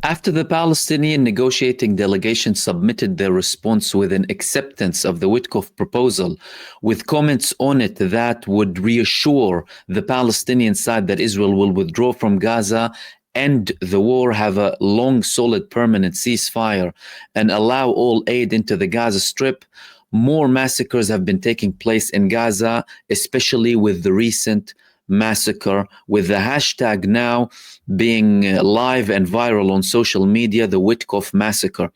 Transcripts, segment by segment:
After the Palestinian negotiating delegation submitted their response with an acceptance of the Witkoff proposal, with comments on it that would reassure the Palestinian side that Israel will withdraw from Gaza, end the war, have a long, solid, permanent ceasefire, and allow all aid into the Gaza Strip, more massacres have been taking place in Gaza, especially with the recent massacre, with the hashtag now being live and viral on social media, the Witkoff massacre.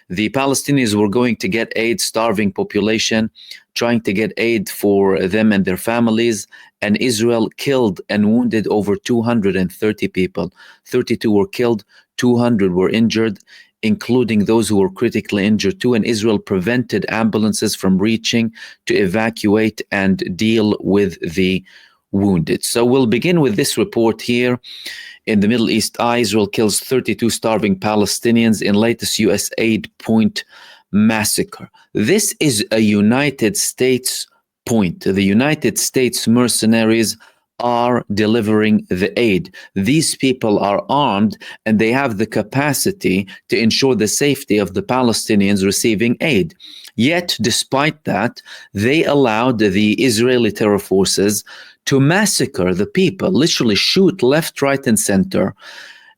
The Palestinians were going to get aid, starving population, trying to get aid for them and their families, and Israel killed and wounded over 230 people. 32 were killed, 200 were injured, including those who were critically injured too, and Israel prevented ambulances from reaching to evacuate and deal with the wounded. So we'll begin with this report here. In the Middle East, Israel kills 32 starving Palestinians in latest U.S. aid point massacre. This is a United States point. The United States mercenaries are delivering the aid. These people are armed and they have the capacity to ensure the safety of the Palestinians receiving aid. Yet, despite that, they allowed the Israeli terror forces to massacre the people, literally shoot left, right, and center,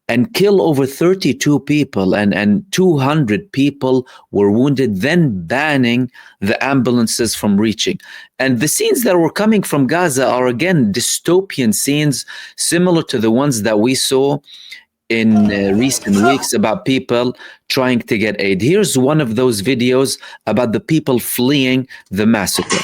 and kill over 32 people, and 200 people were wounded, then banning the ambulances from reaching. And the scenes that were coming from Gaza are, again, dystopian scenes, similar to the ones that we saw in recent weeks about people trying to get aid. Here's one of those videos about the people fleeing the massacre.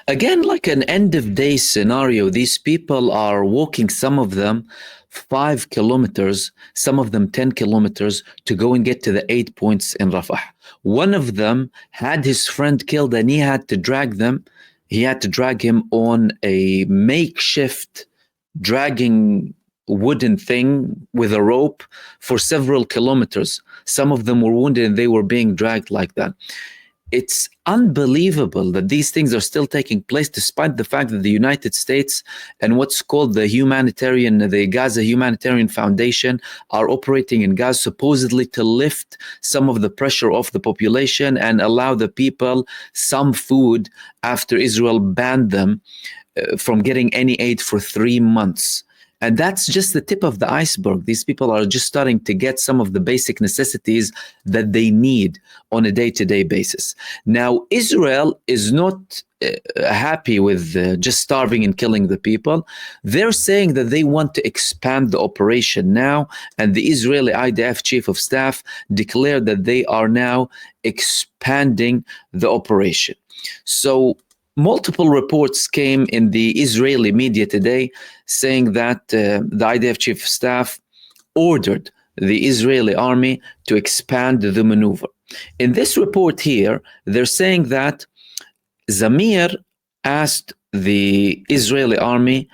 Again, like an end of day scenario, these people are walking, some of them 5 kilometers, some of them 10 kilometers to go and get to the 8 points in Rafah. One of them had his friend killed and he had to drag him on a makeshift dragging wooden thing with a rope for several kilometers. Some of them were wounded and they were being dragged like that. It's unbelievable that these things are still taking place, despite the fact that the United States and what's called the Gaza Humanitarian Foundation are operating in Gaza, supposedly to lift some of the pressure off the population and allow the people some food after Israel banned them from getting any aid for 3 months. And that's just the tip of the iceberg. These people are just starting to get some of the basic necessities that they need on a day-to-day basis. Now, Israel is not happy with just starving and killing the people. They're saying that they want to expand the operation now, and the Israeli IDF Chief of Staff declared that they are now expanding the operation. So multiple reports came in the Israeli media today saying that the IDF Chief of Staff ordered the Israeli army to expand the maneuver. In this report here, they're saying that Zamir asked the Israeli army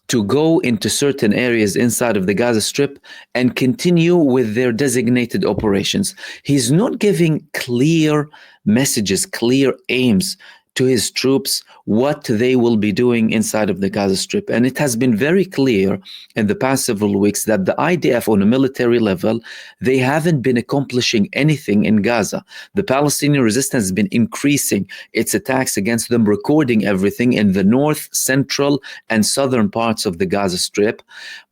to go into certain areas inside of the Gaza Strip and continue with their designated operations. He's not giving clear messages, clear aims to his troops what they will be doing inside of the Gaza Strip. And it has been very clear in the past several weeks that the IDF on a military level, they haven't been accomplishing anything in Gaza. The Palestinian resistance has been increasing its attacks against them, recording everything in the north, central, and southern parts of the Gaza Strip.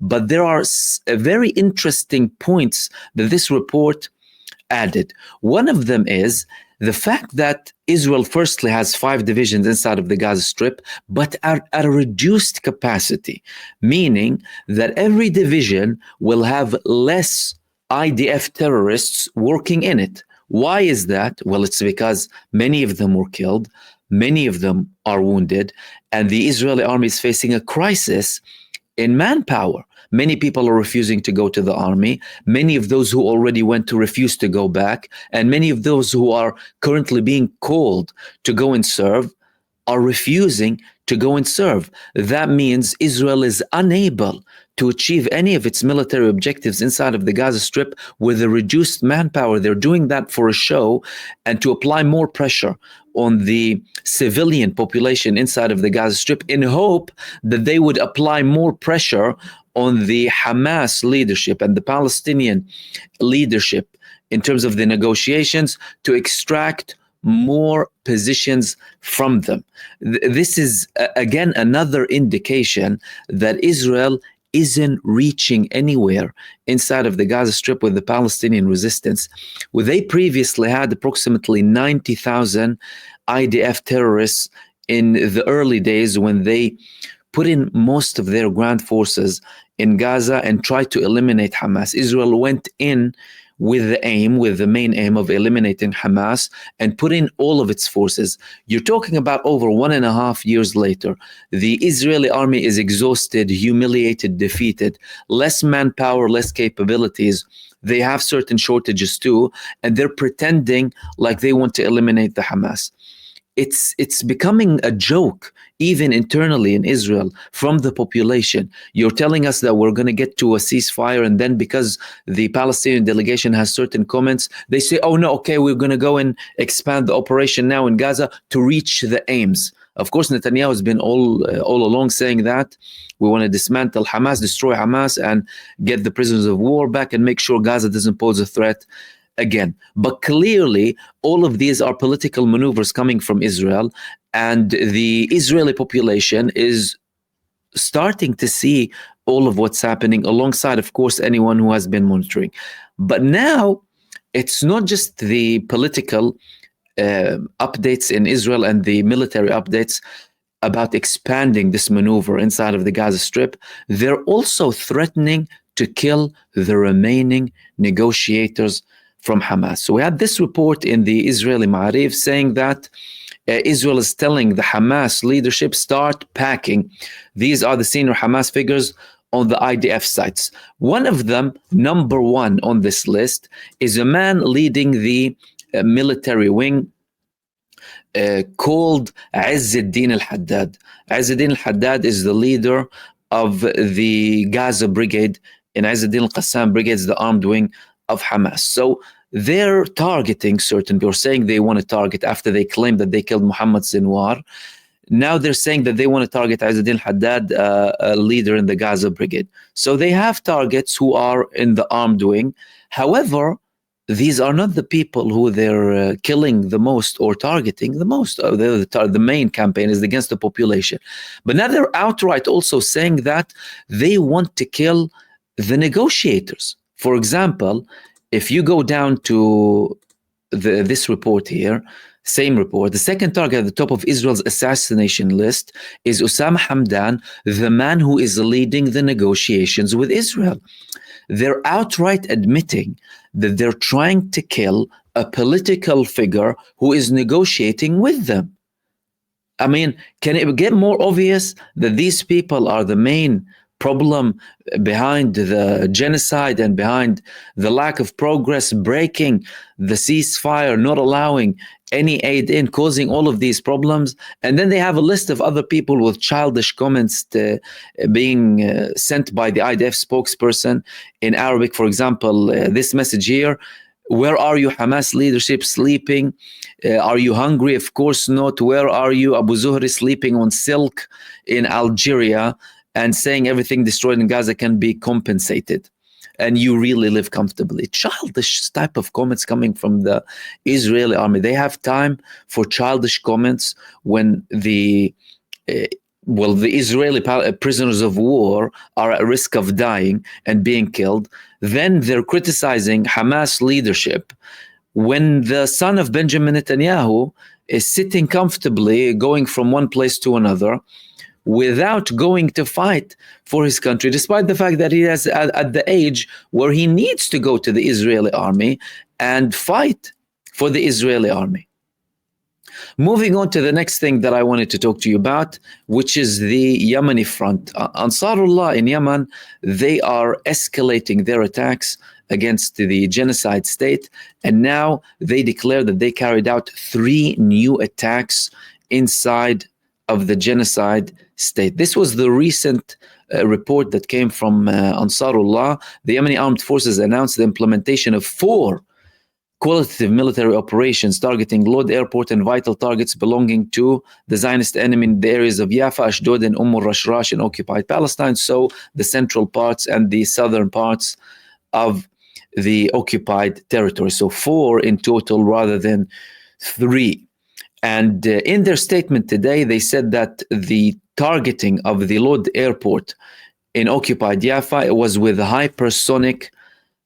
But there are very interesting points that this report added. One of them is the fact that Israel firstly has 5 divisions inside of the Gaza Strip, but at a reduced capacity, meaning that every division will have less IDF terrorists working in it. Why is that? Well, it's because many of them were killed, many of them are wounded, and the Israeli army is facing a crisis in manpower. Many people are refusing to go to the army. Many of those who already went to refuse to go back. And many of those who are currently being called to go and serve are refusing to go and serve. That means Israel is unable to achieve any of its military objectives inside of the Gaza Strip with a reduced manpower. They're doing that for a show and to apply more pressure on the civilian population inside of the Gaza Strip in hope that they would apply more pressure on the Hamas leadership and the Palestinian leadership in terms of the negotiations to extract more positions from them. This is, again, another indication that Israel isn't reaching anywhere inside of the Gaza Strip with the Palestinian resistance. Well, they previously had approximately 90,000 IDF terrorists in the early days when they put in most of their ground forces in Gaza and tried to eliminate Hamas. Israel went in with the main aim of eliminating Hamas and put in all of its forces. You're talking about over 1.5 years later. The Israeli army is exhausted, humiliated, defeated, less manpower, less capabilities. They have certain shortages too, and they're pretending like they want to eliminate the Hamas. It's becoming a joke, even internally in Israel, from the population. You're telling us that we're going to get to a ceasefire, and then because the Palestinian delegation has certain comments, they say, oh no, okay, we're going to go and expand the operation now in Gaza to reach the aims. Of course, Netanyahu has been all along saying that we want to dismantle Hamas, destroy Hamas, and get the prisoners of war back and make sure Gaza doesn't pose a threat again. But clearly, all of these are political maneuvers coming from Israel, and the Israeli population is starting to see all of what's happening alongside, of course, anyone who has been monitoring. But now, it's not just the political updates in Israel and the military updates about expanding this maneuver inside of the Gaza Strip. They're also threatening to kill the remaining negotiators from Hamas. So we had this report in the Israeli Ma'arif saying that Israel is telling the Hamas leadership, start packing. These are the senior Hamas figures on the IDF sites. One of them, number one on this list, is a man leading the military wing called Izz al-Din al-Haddad. Izz al-Din al-Haddad is the leader of the Gaza brigade, and Izz al-Din al-Qassam brigade is the armed wing of Hamas. So they're targeting certain people, saying they want to target after they claim that they killed Muhammad Sinwar. Now they're saying that they want to target Izz al-Din al-Haddad, a leader in the Gaza brigade. So they have targets who are in the armed wing. However, these are not the people who they're killing the most or targeting the most. The main campaign is against the population. But now they're outright also saying that they want to kill the negotiators. For example, if you go down to this report here, same report, the second target at the top of Israel's assassination list is Osama Hamdan, the man who is leading the negotiations with Israel. They're outright admitting that they're trying to kill a political figure who is negotiating with them. I mean, can it get more obvious that these people are the main problem behind the genocide and behind the lack of progress, breaking the ceasefire, not allowing any aid in, causing all of these problems? And then they have a list of other people with childish comments being sent by the IDF spokesperson in Arabic. For example, this message here: where are you, Hamas leadership, sleeping? Are you hungry? Of course not. Where are you, Abu Zuhri, sleeping on silk in Algeria and saying everything destroyed in Gaza can be compensated and you really live comfortably? Childish type of comments coming from the Israeli army. They have time for childish comments when the Israeli prisoners of war are at risk of dying and being killed. Then they're criticizing Hamas leadership when the son of Benjamin Netanyahu is sitting comfortably, going from one place to another, without going to fight for his country, despite the fact that he is at the age where he needs to go to the Israeli army and fight for the Israeli army. Moving on to the next thing that I wanted to talk to you about, which is the Yemeni front. Ansarullah in Yemen, they are escalating their attacks against the genocide state, and now they declare that they carried out 3 new attacks inside of the genocide state. This was the recent report that came from Ansarullah. The Yemeni armed forces announced the implementation of 4 qualitative military operations targeting Lod airport and vital targets belonging to the Zionist enemy in the areas of Yafa, Ashdod, and Rashrash in occupied Palestine, so the central parts and the southern parts of the occupied territory. So 4 in total rather than 3. And in their statement today, they said that the targeting of the Lod airport in occupied Yafa, it was with hypersonic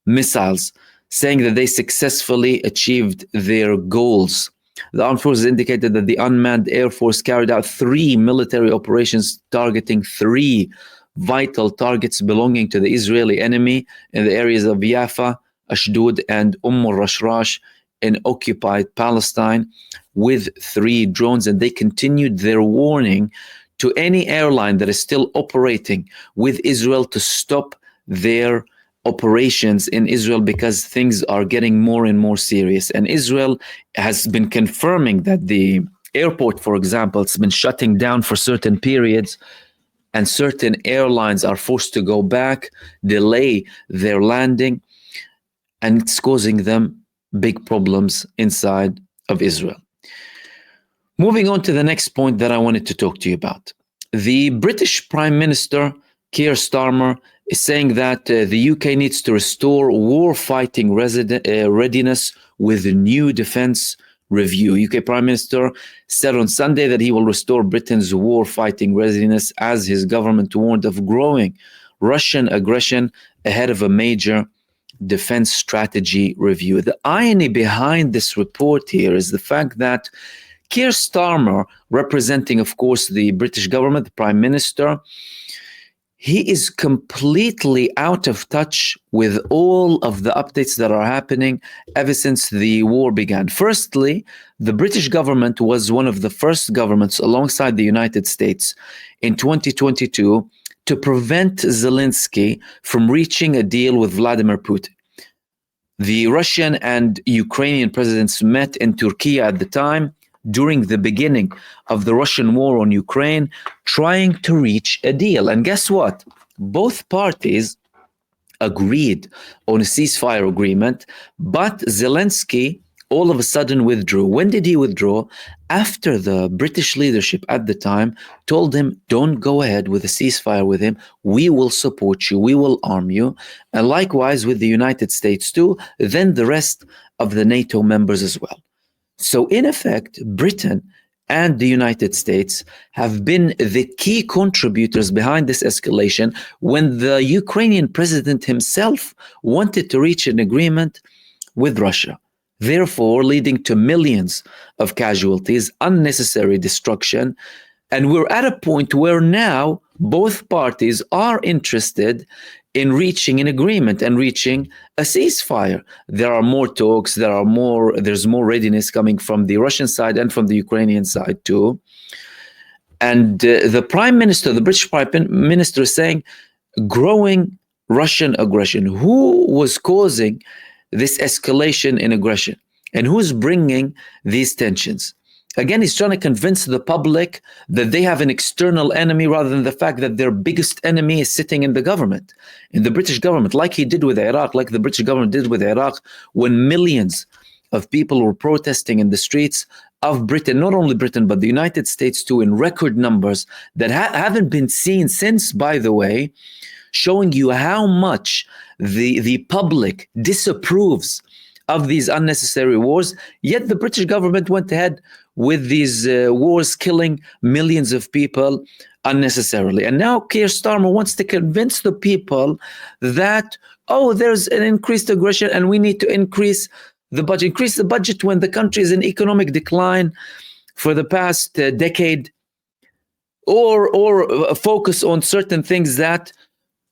missiles, saying that they successfully achieved their goals. The armed forces indicated that the unmanned air force carried out 3 military operations targeting 3 vital targets belonging to the Israeli enemy in the areas of Yafa, Ashdod, and Rashrash in occupied Palestine with 3 drones. And they continued their warning to any airline that is still operating with Israel to stop their operations in Israel, because things are getting more and more serious. And Israel has been confirming that the airport, for example, it's been shutting down for certain periods, and certain airlines are forced to go back, delay their landing, and it's causing them big problems inside of Israel. Moving on to the next point that I wanted to talk to you about. The British Prime Minister, Keir Starmer, is saying that the UK needs to restore war-fighting readiness with a new defense review. UK Prime Minister said on Sunday that he will restore Britain's war-fighting readiness as his government warned of growing Russian aggression ahead of a major defense strategy review. The irony behind this report here is the fact that Keir Starmer, representing, of course, the British government, the Prime Minister, he is completely out of touch with all of the updates that are happening ever since the war began. Firstly, the British government was one of the first governments alongside the United States in 2022 to prevent Zelensky from reaching a deal with Vladimir Putin. The Russian and Ukrainian presidents met in Turkey at the time, during the beginning of the Russian war on Ukraine, trying to reach a deal. And guess what? Both parties agreed on a ceasefire agreement, but Zelensky all of a sudden withdrew. When did he withdraw? After the British leadership at the time told him, don't go ahead with a ceasefire with him. We will support you. We will arm you. And likewise with the United States too, then the rest of the NATO members as well. So in effect, Britain and the United States have been the key contributors behind this escalation when the Ukrainian president himself wanted to reach an agreement with Russia, therefore leading to millions of casualties, unnecessary destruction. And we're at a point where now both parties are interested in reaching an agreement and reaching a ceasefire. There are more talks, there's more readiness coming from the Russian side and from the Ukrainian side too. And the Prime Minister, the British Prime Minister, is saying growing Russian aggression. Who was causing this escalation in aggression? And who's bringing these tensions? Again, he's trying to convince the public that they have an external enemy rather than the fact that their biggest enemy is sitting in the government, in the British government, like he did with Iraq, like the British government did with Iraq, when millions of people were protesting in the streets of Britain, not only Britain, but the United States too, in record numbers that haven't been seen since, by the way, showing you how much the public disapproves of these unnecessary wars. Yet the British government went ahead with these wars, killing millions of people unnecessarily. And now Keir Starmer wants to convince the people that, oh, there's an increased aggression and we need to increase the budget. Increase the budget when the country is in economic decline for the past decade, or focus on certain things that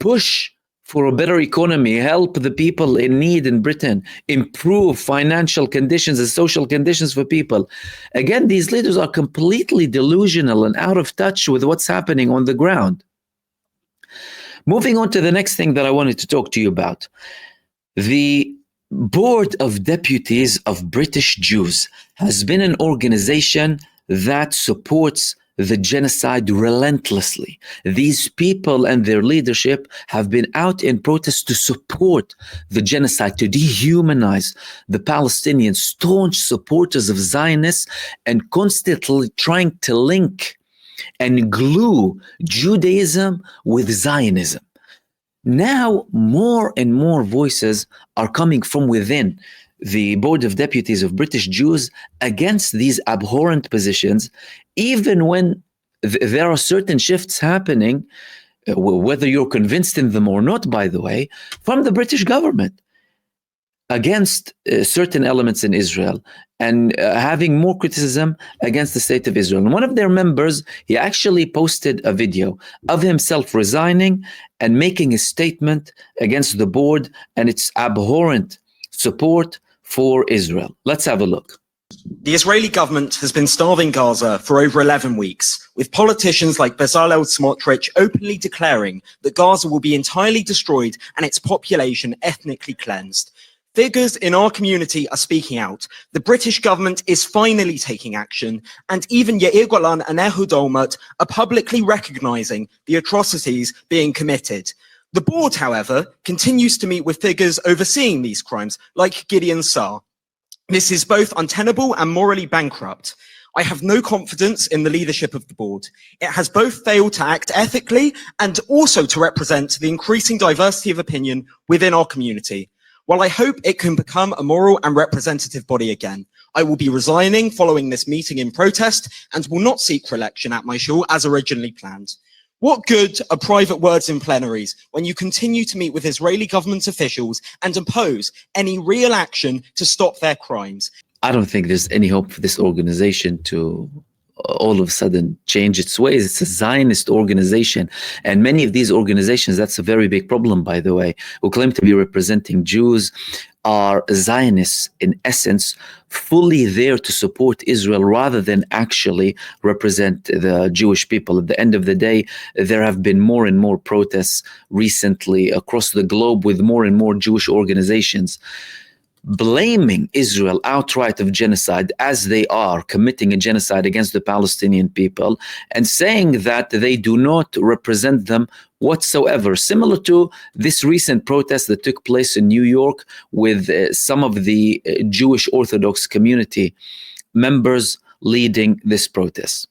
push for a better economy, help the people in need in Britain, improve financial conditions and social conditions for people. Again, these leaders are completely delusional and out of touch with what's happening on the ground. Moving on to the next thing that I wanted to talk to you about. The Board of Deputies of British Jews has been an organization that supports the genocide relentlessly. These people and their leadership have been out in protest to support the genocide, to dehumanize the Palestinians, staunch supporters of Zionists, and constantly trying to link and glue Judaism with Zionism. Now, more and more voices are coming from within the Board of Deputies of British Jews against these abhorrent positions, even when there are certain shifts happening, whether you're convinced in them or not, by the way, from the British government against certain elements in Israel, and having more criticism against the state of Israel. And one of their members, he actually posted a video of himself resigning and making a statement against the board and its abhorrent support for Israel. Let's have a look. The Israeli government has been starving Gaza for over 11 weeks, with politicians like Bezalel Smotrich openly declaring that Gaza will be entirely destroyed and its population ethnically cleansed. Figures in our community are speaking out. The British government is finally taking action, and even Yair Golan and Ehud Olmert are publicly recognizing the atrocities being committed. The board, however, continues to meet with figures overseeing these crimes, like Gideon Saar. This is both untenable and morally bankrupt. I have no confidence in the leadership of the board. It has both failed to act ethically and also to represent the increasing diversity of opinion within our community. While I hope it can become a moral and representative body again, I will be resigning following this meeting in protest and will not seek re-election at my shul as originally planned. What good are private words in plenaries when you continue to meet with Israeli government officials and oppose any real action to stop their crimes? I don't think there's any hope for this organization to all of a sudden change its ways. It's a Zionist organization. And many of these organizations, that's a very big problem, by the way, who claim to be representing Jews, are Zionists in essence, fully there to support Israel rather than actually represent the Jewish people. At the end of the day, there have been more and more protests recently across the globe with more and more Jewish organizations blaming Israel outright of genocide, as they are committing a genocide against the Palestinian people, and saying that they do not represent them whatsoever. Similar to this recent protest that took place in New York with some of the Jewish Orthodox community members leading this protest.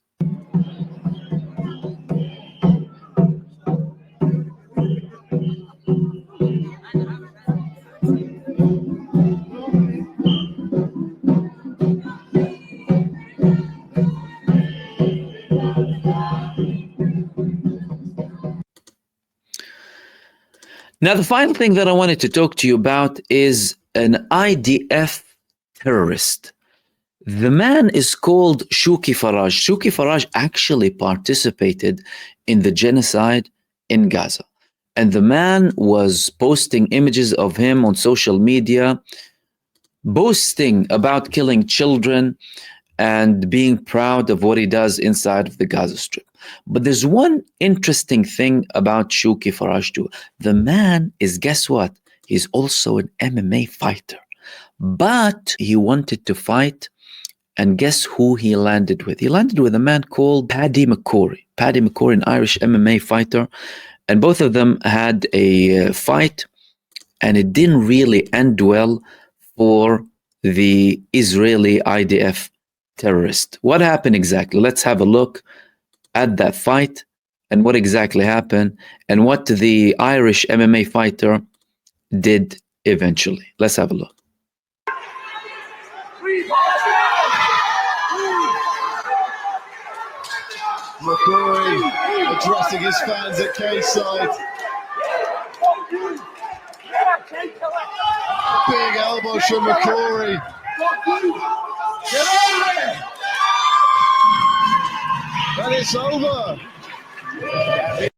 Now, the final thing that I wanted to talk to you about is an IDF terrorist. The man is called Shuki Faraj. Shuki Faraj actually participated in the genocide in Gaza. And the man was posting images of him on social media, boasting about killing children and being proud of what he does inside of the Gaza Strip. But there's one interesting thing about Shuki Faraj too. The man is, guess what? He's also an MMA fighter. But he wanted to fight, and guess who he landed with? He landed with a man called Paddy McCrory. Paddy McCrory, an Irish MMA fighter. And both of them had a fight, and it didn't really end well for the Israeli IDF terrorist. What happened exactly? Let's have a look at that fight and what exactly happened and what the Irish MMA fighter did eventually. Let's have a look. McCrory addressing his fans at K-side. Big elbows from McCrory. And it's over.